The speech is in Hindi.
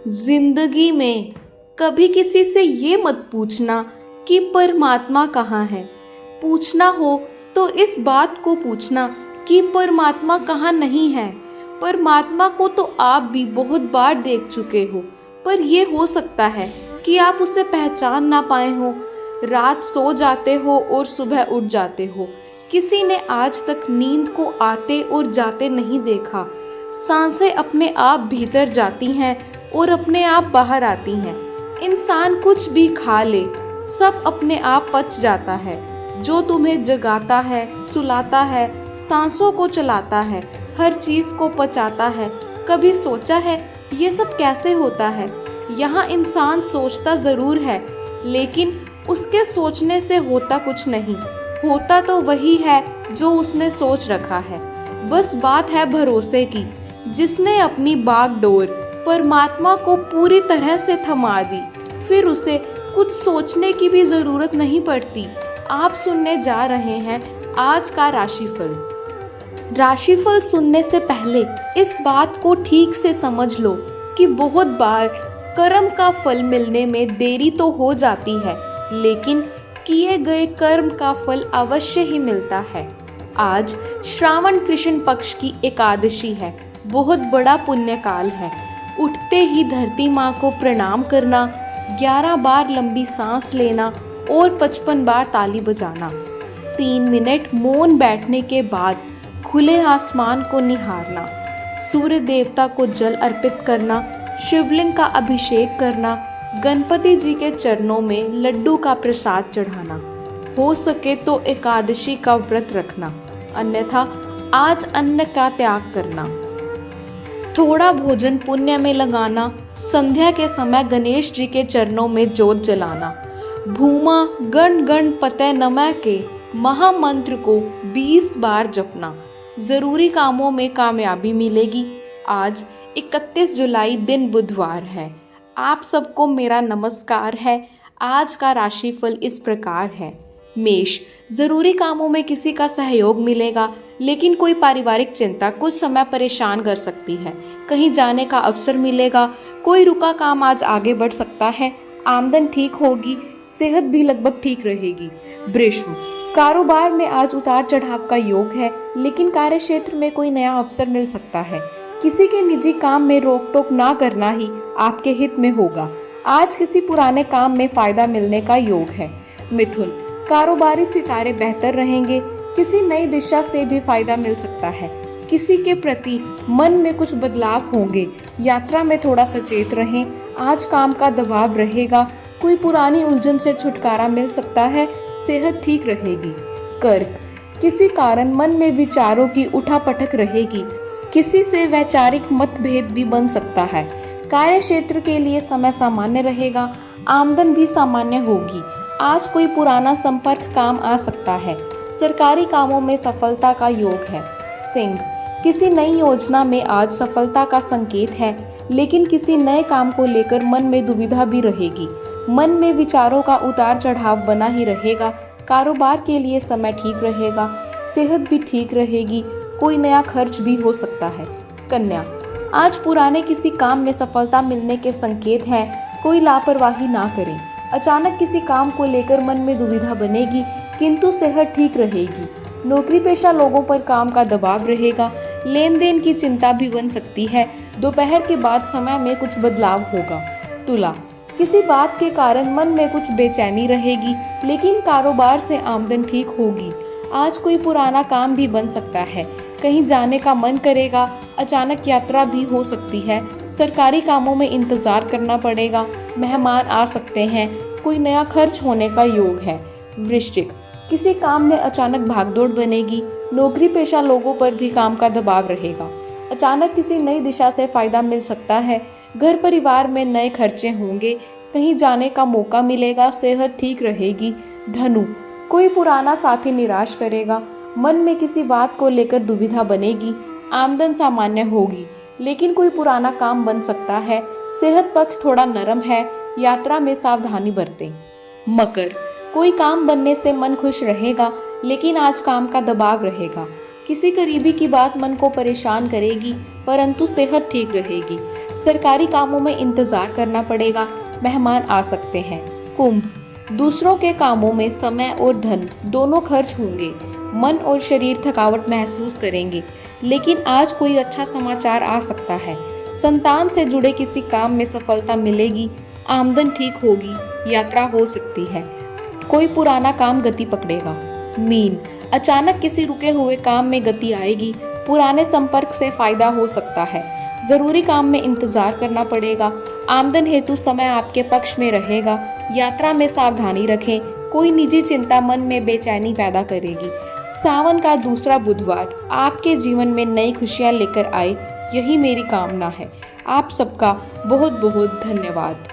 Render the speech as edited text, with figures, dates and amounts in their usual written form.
जिंदगी में कभी किसी से ये मत पूछना कि परमात्मा कहाँ है। पूछना हो तो इस बात को पूछना कि परमात्मा कहाँ नहीं है। परमात्मा को तो आप भी बहुत बार देख चुके हो, पर यह हो सकता है कि आप उसे पहचान ना पाए हो। रात सो जाते हो और सुबह उठ जाते हो। किसी ने आज तक नींद को आते और जाते नहीं देखा। सांसें अपने आप भीतर जाती हैं और अपने आप बाहर आती हैं। इंसान कुछ भी खा ले, सब अपने आप पच जाता है। जो तुम्हें जगाता है, सुलाता है, सांसों को चलाता है, हर चीज को पचाता है। कभी सोचा है ये सब कैसे होता है? यहाँ इंसान सोचता जरूर है, लेकिन उसके सोचने से होता कुछ नहीं। होता तो वही है जो उसने सोच रखा है। बस बात है भरोसे की। जिसने अपनी बागडोर परमात्मा को पूरी तरह से थमा दी, फिर उसे कुछ सोचने की भी जरूरत नहीं पड़ती। आप सुनने जा रहे हैं आज का राशिफल। राशिफल सुनने से पहले इस बात को ठीक से समझ लो कि बहुत बार कर्म का फल मिलने में देरी तो हो जाती है, लेकिन किए गए कर्म का फल अवश्य ही मिलता है। आज श्रावण कृष्ण पक्ष की एकादशी है। बहुत बड़ा पुण्य काल है। उठते ही धरती माँ को प्रणाम करना, 11 बार लंबी सांस लेना और 55 बार ताली बजाना, 3 मिनट मौन बैठने के बाद खुले आसमान को निहारना, सूर्य देवता को जल अर्पित करना, शिवलिंग का अभिषेक करना, गणपति जी के चरणों में लड्डू का प्रसाद चढ़ाना। हो सके तो एकादशी का व्रत रखना, अन्यथा आज अन्न का त्याग करना। थोड़ा भोजन पुण्य में लगाना, संध्या के समय गणेश जी के चरणों में जोत जलाना। भूमा गण गणपतये नमः के महामंत्र को 20 बार जपना। जरूरी कामों में कामयाबी मिलेगी। आज 31 जुलाई दिन बुधवार है। आप सबको मेरा नमस्कार है। आज का राशिफल इस प्रकार है। मेष, जरूरी कामों में किसी का सहयोग मिलेगा, लेकिन कोई पारिवारिक चिंता कुछ समय परेशान कर सकती है। कहीं जाने का अवसर मिलेगा। कोई रुका काम आज आगे बढ़ सकता है। आमदन ठीक होगी। सेहत भी लगभग ठीक रहेगी। वृश्चिक, कारोबार में आज उतार चढ़ाव का योग है, लेकिन कार्य क्षेत्र में कोई नया अवसर मिल सकता है। किसी के निजी काम में रोक टोक ना करना ही आपके हित में होगा। आज किसी पुराने काम में फायदा मिलने का योग है। मिथुन, कारोबारी सितारे बेहतर रहेंगे। किसी नई दिशा से भी फायदा मिल सकता है। किसी के प्रति मन में कुछ बदलाव होंगे। यात्रा में थोड़ा सचेत रहें। आज काम का दबाव रहेगा। कोई पुरानी उलझन से छुटकारा मिल सकता है। सेहत ठीक रहेगी। कर्क, किसी कारण मन में विचारों की उठापटक रहेगी। किसी से वैचारिक मतभेद भी बन सकता है। कार्य क्षेत्र के लिए समय सामान्य रहेगा। आमदन भी सामान्य होगी। आज कोई पुराना संपर्क काम आ सकता है। सरकारी कामों में सफलता का योग है। सिंह, किसी नई योजना में आज सफलता का संकेत है, लेकिन किसी नए काम को लेकर मन में दुविधा भी रहेगी। मन में विचारों का उतार चढ़ाव बना ही रहेगा। कारोबार के लिए समय ठीक रहेगा। सेहत भी ठीक रहेगी। कोई नया खर्च भी हो सकता है। कन्या, आज पुराने किसी काम में सफलता मिलने के संकेत हैं। कोई लापरवाही ना करें। अचानक किसी काम को लेकर मन में दुविधा बनेगी, किंतु सेहत ठीक रहेगी। नौकरी पेशा लोगों पर काम का दबाव रहेगा। लेन देन की चिंता भी बन सकती है। दोपहर के बाद समय में कुछ बदलाव होगा। तुला, किसी बात के कारण मन में कुछ बेचैनी रहेगी, लेकिन कारोबार से आमदन ठीक होगी। आज कोई पुराना काम भी बन सकता है। कहीं जाने का मन करेगा। अचानक यात्रा भी हो सकती है। सरकारी कामों में इंतजार करना पड़ेगा। मेहमान आ सकते हैं। कोई नया खर्च होने का योग है। वृश्चिक, किसी काम में अचानक भागदौड़ बनेगी। नौकरी पेशा लोगों पर भी काम का दबाव रहेगा। अचानक किसी नई दिशा से फायदा मिल सकता है। घर परिवार में नए खर्चे होंगे। कहीं जाने का मौका मिलेगा। सेहत ठीक रहेगी। धनु, कोई पुराना साथी निराश करेगा। मन में किसी बात को लेकर दुविधा बनेगी। आमदन सामान्य होगी, लेकिन कोई पुराना काम बन सकता है। सेहत पक्ष थोड़ा नरम है। यात्रा में सावधानी बरतें। मकर, कोई काम बनने से मन खुश रहेगा, लेकिन आज काम का दबाव रहेगा। किसी करीबी की बात मन को परेशान करेगी, परंतु सेहत ठीक रहेगी। सरकारी कामों में इंतजार करना पड़ेगा, मेहमान आ सकते हैं। कुंभ, दूसरों के कामों में समय और धन दोनों खर्च होंगे। मन और शरीर थकावट महसूस करेंगे, लेकिन आज कोई अच्छा समाचार आ सकता है। संतान से जुड़े किसी काम में सफलता मिलेगी, आमदन ठीक होगी, यात्रा हो सकती है। कोई पुराना काम गति पकड़ेगा। मीन, अचानक किसी रुके हुए काम में गति आएगी, पुराने संपर्क से फायदा हो सकता है। जरूरी काम में इंतजार करना पड़ेगा, आमदन हेतु समय आपके पक्ष में रहेगा, यात्रा में सावधानी रखें। कोई निजी चिंता मन में बेचैनी पैदा करेगी। सावन का दूसरा बुधवार आपके जीवन में नई खुशियां लेकर आए, यही मेरी कामना है। आप सबका बहुत बहुत धन्यवाद।